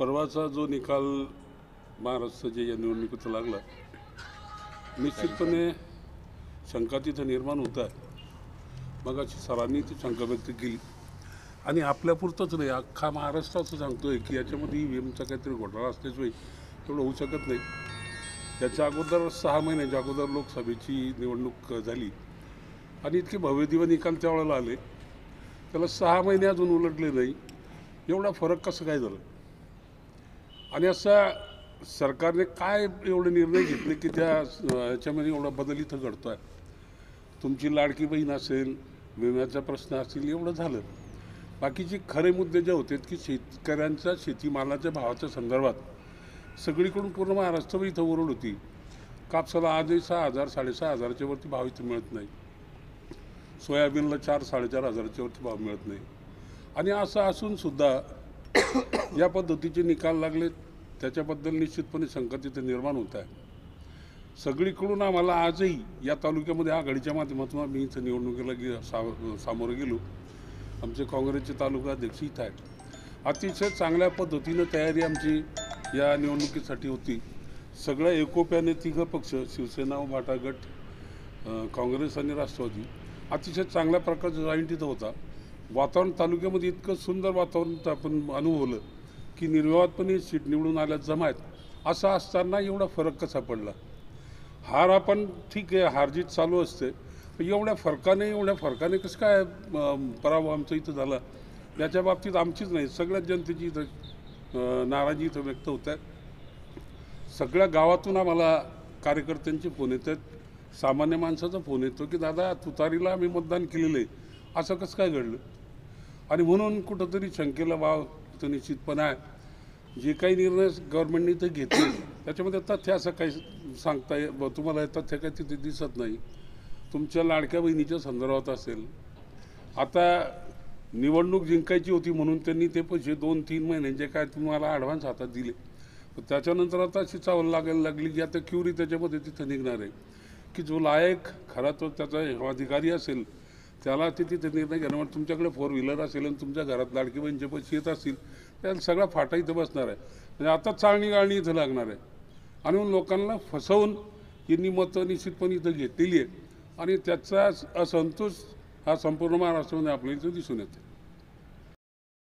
परवाचा जो निकाल महाराष्ट्राच्या या निवडणुकीचा लागला, निश्चितपणे शंका तिथं निर्माण होत आहे. मगाशी सरांनी ती शंका व्यक्त केली आणि आपल्यापुरतंच नाही, अख्खा महाराष्ट्राचं सांगतोय की याच्यामध्ये EVMचा काहीतरी घोटाळा असल्याशिवाय एवढं होऊ शकत नाही. त्याच्या अगोदर 6 महिन्याच्या अगोदर लोकसभेची निवडणूक झाली आणि इतके भव्यदिव्य निकाल त्यावेळेला आले, त्याला 6 महिने अजून उलटले नाही. एवढा फरक कसं काय झालं? आणि असा सरकारने काय एवढे निर्णय घेतले की त्या याच्यामध्ये एवढा बदल इथं घडतो आहे? तुमची लाडकी बहीण असेल, विम्याचा प्रश्न असेल, एवढं झालं. बाकीचे खरे मुद्दे जे होते की शेतकऱ्यांच्या शेतीमालाच्या भावाच्या संदर्भात सगळीकडून पूर्ण महाराष्ट्र इथं ओरड होती. कापसाला आजही 6,000 6,500च्या वरती भाव इथं मिळत नाही. सोयाबीनला 4-4.5 हजाराच्या वरती भाव मिळत नाही. आणि असं असूनसुद्धा या पद्धतीचे निकाल लागले, त्याच्याबद्दल निश्चितपणे शंका तिथे निर्माण होत आहे. सगळीकडून आम्हाला आजही या तालुक्यामध्ये आघाडीच्या माध्यमातून आम्ही इथं निवडणुकीला सामोरं गेलो. आमचे काँग्रेसचे तालुका अध्यक्ष इथं आहेत. अतिशय चांगल्या पद्धतीनं तयारी आमची या निवडणुकीसाठी होती. सगळ्या एकोप्याने 3 पक्ष, शिवसेना, उभाटा गट, काँग्रेस आणि राष्ट्रवादी, अतिशय चांगल्या प्रकारचा जॉईंट इथं होता. वातावरण तालुक्यामध्ये इतकं सुंदर वातावरण आपण अनुभवलं की निर्विवादपणे सीट निवडून आल्या जमायत. असं असताना एवढा फरक कसा पडला? हार आपण ठीक आहे, हारजीत चालू असते, एवढ्या फरकाने कसं काय पराभव आमचा इथं झाला? याच्या बाबतीत आमचीच नाही, सगळ्याच जनतेची इथं नाराजी इथं व्यक्त होत आहे. सगळ्या गावातून आम्हाला कार्यकर्त्यांचे फोन येतात, सामान्य माणसाचा फोन येतो की दादा तुतारीला आम्ही मतदान केलेलं आहे, असं कसं काय घडलं? आणि म्हणून कुठंतरी शंकेला वाव इथं निश्चितपणे आहे. जे काही निर्णय गव्हर्नमेंटने इथं घेतले त्याच्यामध्ये तथ्य असं काही सांगता तुम्हाला तथ्य काय तिथे दिसत नाही. तुमच्या लाडक्या बहिणीच्या संदर्भात असेल, आता निवडणूक जिंकायची होती म्हणून त्यांनी ते पैसे 2-3 महिन्यांचे काय तुम्हाला ॲडव्हान्स हातात दिले. त्याच्यानंतर आता अशी चावल लागायला लागली की आता क्युरी त्याच्यामध्ये तिथं निघणार आहे की जो लायक खरा तो त्याचा अधिकारी असेल त्याला ते तिथे निर्णय घेण्यावर, तुमच्याकडे 4 व्हीलर असेल आणि तुमच्या घरात लाडकी बहिणीचे पैसे येत असतील, त्याला सगळा फाटा इथं बसणार आहे. म्हणजे आता चाळणी गाळणी इथं लागणार आहे. आणि म्हणून लोकांना फसवून यांनी मतं निश्चितपणे इथं घेतलेली आहे आणि त्याचा असंतोष हा संपूर्ण महाराष्ट्रामध्ये आपल्या इथं दिसून येतो.